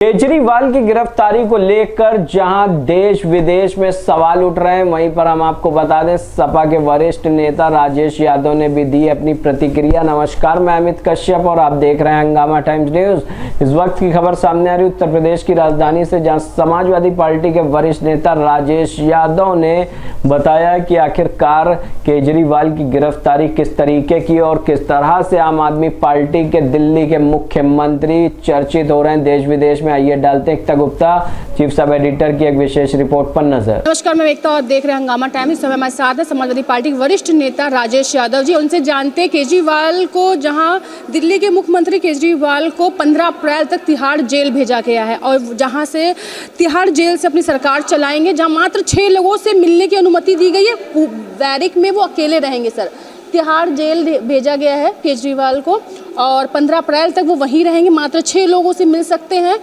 केजरीवाल की गिरफ्तारी को लेकर जहां देश विदेश में सवाल उठ रहे हैं, वहीं पर हम आपको बता दें सपा के वरिष्ठ नेता राजेश यादव ने भी दी अपनी प्रतिक्रिया। नमस्कार, मैं अमित कश्यप और आप देख रहे हैं हंगामा टाइम्स न्यूज। इस वक्त की खबर सामने आ रही उत्तर प्रदेश की राजधानी से, जहां समाजवादी पार्टी के वरिष्ठ नेता राजेश यादव ने बताया कि आखिरकार केजरीवाल की गिरफ्तारी किस तरीके की और किस तरह से आम आदमी पार्टी के दिल्ली के मुख्यमंत्री चर्चित हो रहे हैं देश विदेश में। आइए डालते हैं एकता गुप्ता, चीफ सब एडिटर की एक विशेष रिपोर्ट पर नजर। नमस्कार, मैं एकता और देख रहे हैं हंगामा टाइम्स। इस समय हमारे साथ है समाजवादी पार्टी के वरिष्ठ नेता राजेश यादव जी। उनसे जानते हैं केजरीवाल को, जहां दिल्ली के मुख्यमंत्री केजरीवाल को 15 अप्रैल तक तिहाड़ जेल भेजा गया है और जहां से तिहाड़ जेल से अपनी सरकार चलाएंगे, जहां मात्र 6 लोगों से मिलने की अनुमति दी गई है। बैरिक में वो अकेले रहेंगे। सर, तिहाड़ जेल भेजा गया है केजरीवाल को और 15 अप्रैल तक वो वहीं रहेंगे। मात्र 6 लोगों से मिल सकते हैं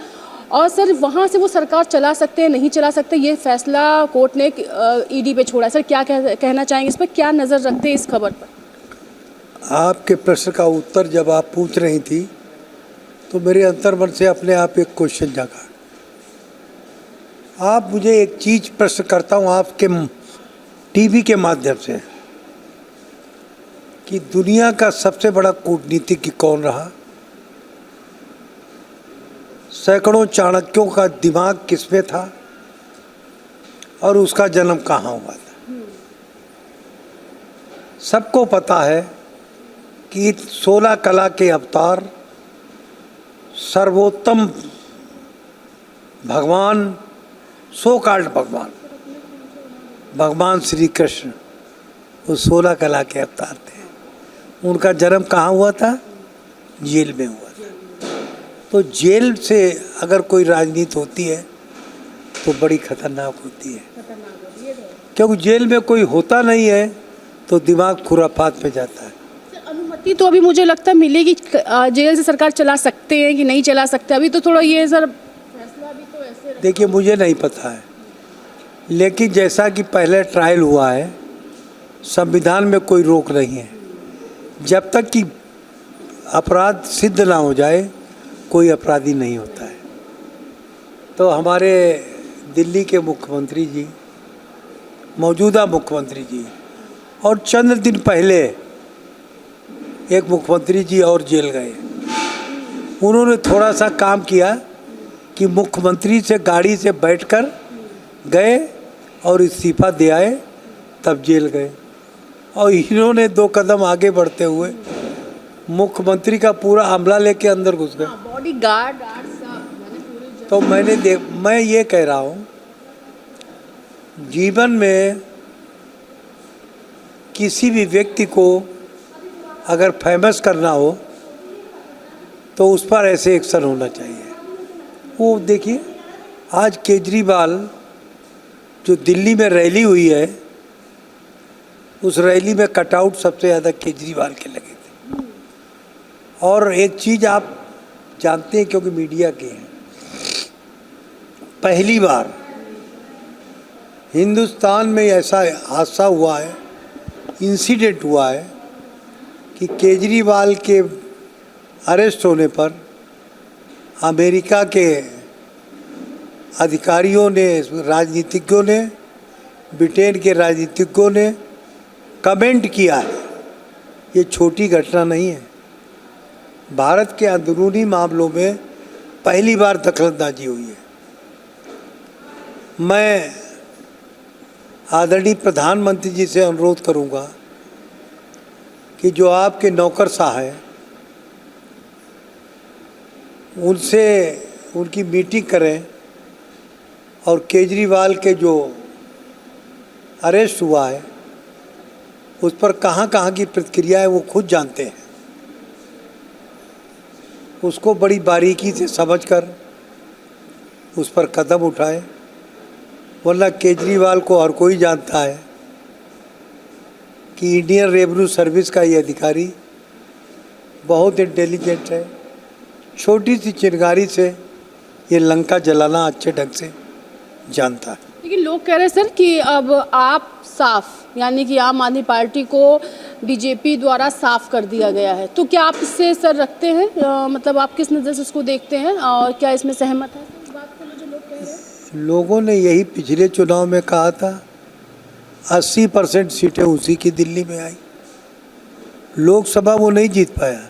और सर वहाँ से वो सरकार चला सकते हैं, नहीं चला सकते, ये फैसला कोर्ट ने ईडी पे छोड़ा है। सर, क्या कहना चाहेंगे इस पर, क्या नज़र रखते हैं इस खबर पर? आपके प्रश्न का उत्तर जब आप पूछ रही थी तो मेरे अंतर्मन से अपने आप एक क्वेश्चन जागा। आप मुझे एक चीज प्रश्न करता हूँ आपके टीवी के माध्यम से कि दुनिया का सबसे बड़ा कूटनीतिज्ञ कौन रहा? सैकड़ों चाणक्यों का दिमाग किसमें था और उसका जन्म कहाँ हुआ था? सबको पता है कि 16 कला के अवतार सर्वोत्तम भगवान, सो कॉल्ड भगवान श्री कृष्ण, वो 16 कला के अवतार थे। उनका जन्म कहाँ हुआ था? जेल में हुआ था। तो जेल से अगर कोई राजनीति होती है तो बड़ी खतरनाक होती है, क्योंकि जेल में कोई होता नहीं है तो दिमाग खुराफात पे जाता है। अनुमति तो अभी मुझे लगता है मिलेगी, जेल से सरकार चला सकते हैं कि नहीं चला सकते, अभी तो थोड़ा ये सर फैसला भी तो ऐसे। देखिए, मुझे नहीं पता है, लेकिन जैसा कि पहले ट्रायल हुआ है, संविधान में कोई रोक नहीं है। जब तक कि अपराध सिद्ध ना हो जाए कोई अपराधी नहीं होता है। तो हमारे दिल्ली के मुख्यमंत्री जी, मौजूदा मुख्यमंत्री जी, और चंद दिन पहले एक मुख्यमंत्री जी और जेल गए। उन्होंने थोड़ा सा काम किया कि मुख्यमंत्री से गाड़ी से बैठकर गए और इस्तीफा दे आए, तब जेल गए। और इन्होंने 2 कदम आगे बढ़ते हुए मुख्यमंत्री का पूरा अमला लेके अंदर घुस गए। बॉडीगार्ड तो मैं ये कह रहा हूँ, जीवन में किसी भी व्यक्ति को अगर फेमस करना हो तो उस पर ऐसे एक्शन होना चाहिए। वो देखिए, आज केजरीवाल जो दिल्ली में रैली हुई है, उस रैली में कटआउट सबसे ज़्यादा केजरीवाल के लगे थे। और एक चीज़ आप जानते हैं, क्योंकि मीडिया के हैं, पहली बार हिंदुस्तान में ऐसा हादसा हुआ है, इंसिडेंट हुआ है कि केजरीवाल के अरेस्ट होने पर अमेरिका के अधिकारियों ने, राजनीतिज्ञों ने, ब्रिटेन के राजनीतिज्ञों ने कमेंट किया है। ये छोटी घटना नहीं है। भारत के अंदरूनी मामलों में पहली बार दखलंदाजी हुई है। मैं आदरणीय प्रधानमंत्री जी से अनुरोध करूंगा कि जो आपके नौकरशाह हैं, उनसे उनकी मीटिंग करें और केजरीवाल के जो अरेस्ट हुआ है उस पर कहाँ कहाँ की प्रतिक्रिया है वो खुद जानते हैं। उसको बड़ी बारीकी से समझकर उस पर कदम उठाएं, वरना केजरीवाल को हर कोई जानता है कि इंडियन रेवेन्यू सर्विस का ये अधिकारी बहुत इंटेलिजेंट है। छोटी सी चिंगारी से ये लंका जलाना अच्छे ढंग से जानता है। लेकिन लोग कह रहे हैं सर कि अब आप साफ, यानी कि आम आदमी पार्टी को बीजेपी द्वारा साफ कर दिया गया है, तो क्या आप इससे सर रखते हैं, मतलब आप किस नज़र से इसको देखते हैं और क्या इसमें सहमत है इस बात से जो लोग कह रहे हैं? लोगों ने यही पिछले चुनाव में कहा था। 80% सीटें उसी की दिल्ली में आई। लोकसभा वो नहीं जीत पाया,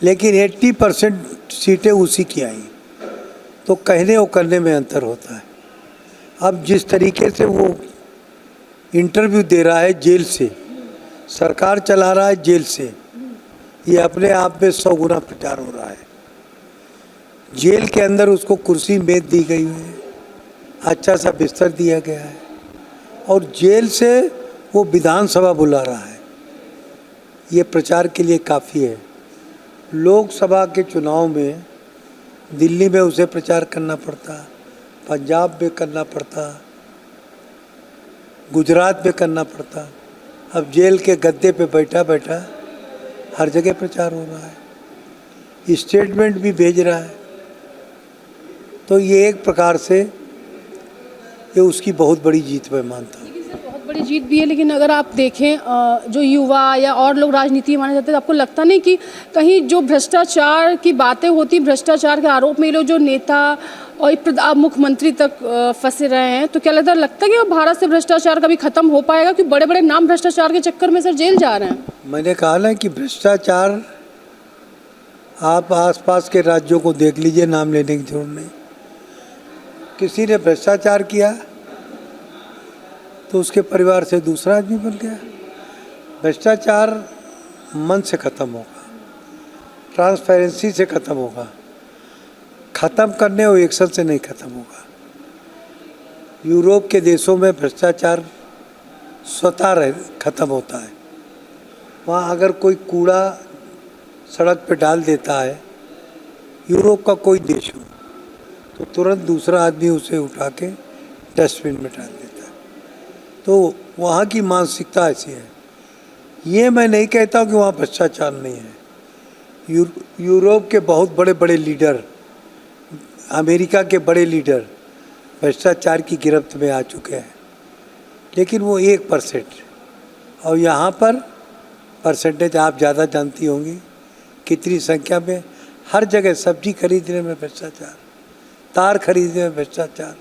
लेकिन 80% सीटें उसी की आई। तो कहने और करने में अंतर होता है। अब जिस तरीके से वो इंटरव्यू दे रहा है जेल से, सरकार चला रहा है जेल से, ये अपने आप में 100 गुना प्रचार हो रहा है। जेल के अंदर उसको कुर्सी मेज दी गई है, अच्छा सा बिस्तर दिया गया है, और जेल से वो विधानसभा बुला रहा है। ये प्रचार के लिए काफ़ी है। लोकसभा के चुनाव में दिल्ली में उसे प्रचार करना पड़ता, पंजाब में करना पड़ता, गुजरात में करना पड़ता। अब जेल के गद्दे पे बैठा बैठा हर जगह प्रचार हो रहा है, स्टेटमेंट भी भेज रहा है। तो ये एक प्रकार से ये उसकी बहुत बड़ी जीत मैं मानता हूँ। लेकिन सर बहुत बड़ी जीत भी है, लेकिन अगर आप देखें जो युवा या और लोग राजनीति माने जाते हैं, तो आपको लगता नहीं कि कहीं जो भ्रष्टाचार की बातें होती, भ्रष्टाचार के आरोप में ये लोग जो नेता और अब मुख्यमंत्री तक फंसे रहे हैं, तो क्या लगता है कि भारत से भ्रष्टाचार कभी खत्म हो पाएगा? क्योंकि बड़े बड़े नाम भ्रष्टाचार के चक्कर में सर जेल जा रहे हैं। मैंने कहा ना कि भ्रष्टाचार, आप आसपास के राज्यों को देख लीजिए, नाम लेने की जरूरत नहीं। किसी ने भ्रष्टाचार किया तो उसके परिवार से दूसरा आदमी बन गया। भ्रष्टाचार मन से खत्म होगा, ट्रांसपेरेंसी से खत्म होगा। ख़त्म करने और एक्शन से नहीं ख़त्म होगा। यूरोप के देशों में भ्रष्टाचार स्वतः ख़त्म होता है। वहाँ अगर कोई कूड़ा सड़क पे डाल देता है, यूरोप का कोई देश हो, तो तुरंत दूसरा आदमी उसे उठा के डस्टबिन में डाल देता है। तो वहाँ की मानसिकता ऐसी है। ये मैं नहीं कहता कि वहाँ भ्रष्टाचार नहीं है। यूरोप के बहुत बड़े बड़े लीडर, अमेरिका के बड़े लीडर भ्रष्टाचार की गिरफ्त में आ चुके हैं, लेकिन वो 1%। और यहाँ पर परसेंटेज आप ज़्यादा जानती होंगी, कितनी संख्या में। हर जगह सब्जी खरीदने में भ्रष्टाचार, तार खरीदने में भ्रष्टाचार,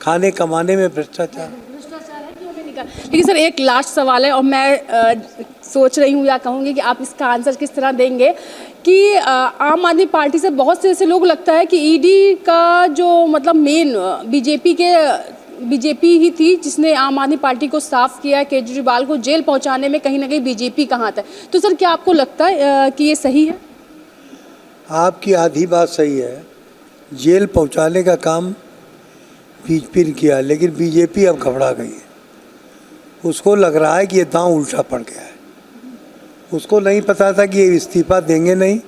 खाने कमाने में भ्रष्टाचार। लेकिन सर एक लास्ट सवाल है, और मैं सोच रही हूँ या कहूँगी कि आप इसका आंसर किस तरह देंगे कि आम आदमी पार्टी से बहुत से ऐसे लोग लगता है कि ईडी का जो मतलब मेन बीजेपी ही थी जिसने आम आदमी पार्टी को साफ किया, केजरीवाल को जेल पहुंचाने में कहीं ना कहीं बीजेपी का हाथ है। तो सर क्या आपको लगता है कि ये सही है? आपकी आधी बात सही है। जेल पहुंचाने का काम बीजेपी ने किया, लेकिन बीजेपी अब घबरा गई है। उसको लग रहा है कि ये दांव उल्टा पड़ गया है। उसको नहीं पता था कि ये इस्तीफा देंगे नहीं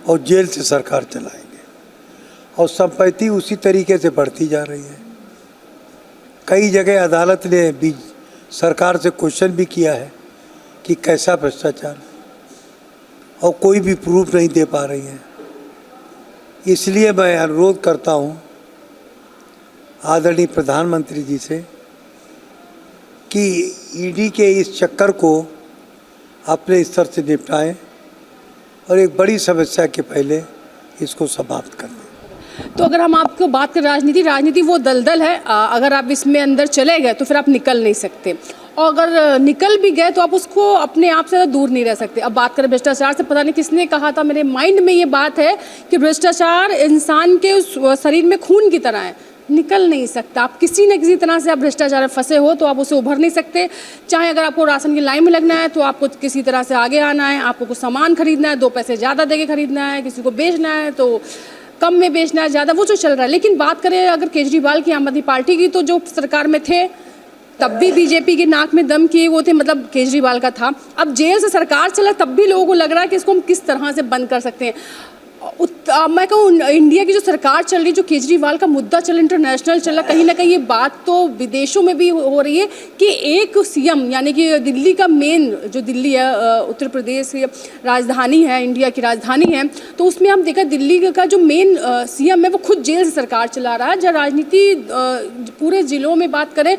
और जेल से सरकार चलाएंगे, और संपत्ति उसी तरीके से बढ़ती जा रही है। कई जगह अदालत ने भी सरकार से क्वेश्चन भी किया है कि कैसा भ्रष्टाचार, और कोई भी प्रूफ नहीं दे पा रही है। इसलिए मैं अनुरोध करता हूँ आदरणीय प्रधानमंत्री जी से कि ईडी के इस चक्कर को अपने स्तर से निपटाएं और एक बड़ी समस्या के पहले इसको समाप्त कर दें। तो अगर हम आपको बात करें राजनीति वो दलदल है, अगर आप इसमें अंदर चले गए तो फिर आप निकल नहीं सकते, और अगर निकल भी गए तो आप उसको अपने आप से दूर नहीं रह सकते। अब बात करें भ्रष्टाचार से, पता नहीं किसने कहा था, मेरे माइंड में ये बात है कि भ्रष्टाचार इंसान के उस शरीर में खून की तरह है, निकल नहीं सकता। आप किसी न किसी तरह से आप भ्रष्टाचार में फंसे हो तो आप उसे उभर नहीं सकते। चाहे अगर आपको राशन की लाइन में लगना है तो आपको किसी तरह से आगे आना है, आपको कुछ सामान खरीदना है 2 पैसे ज़्यादा देके खरीदना है, किसी को बेचना है तो कम में बेचना है, ज़्यादा, वो जो चल रहा है। लेकिन बात करें अगर केजरीवाल की आम आदमी पार्टी की, तो जो सरकार में थे तब भी बीजेपी के नाक में दम किए वो थे, मतलब केजरीवाल का था। अब जेल से सरकार चला तब भी लोगों को लग रहा है कि इसको हम किस तरह से बंद कर सकते हैं। मैं कहूँ इंडिया की जो सरकार चल रही, जो केजरीवाल का मुद्दा चल इंटरनेशनल चल रहा, कहीं ना कहीं ये बात तो विदेशों में भी हो रही है कि एक सीएम यानी कि दिल्ली का मेन, जो दिल्ली है उत्तर प्रदेश की राजधानी है, इंडिया की राजधानी है, तो उसमें हम देखा दिल्ली का जो मेन सीएम है वो खुद जेल से सरकार चला रहा है। जब राजनीति पूरे ज़िलों में बात करें,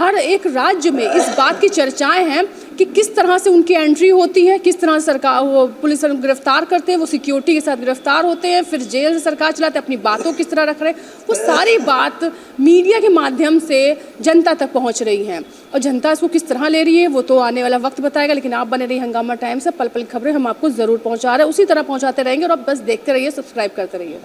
हर एक राज्य में इस बात की चर्चाएं हैं कि किस तरह से उनकी एंट्री होती है, किस तरह से सरकार वो पुलिस गिरफ्तार करते हैं, वो सिक्योरिटी के साथ गिरफ्तार होते हैं, फिर जेल से सरकार चलाते हैं, अपनी बातों किस तरह रख रहे हैं, वो सारी बात मीडिया के माध्यम से जनता तक पहुंच रही है और जनता इसको किस तरह ले रही है वो तो आने वाला वक्त बताएगा। लेकिन आप बने रहिए हंगामा टाइम से, पल पल खबरें हम आपको ज़रूर पहुंचा रहे हैं, उसी तरह पहुंचाते रहेंगे और आप बस देखते रहिए, सब्सक्राइब करते रहिए।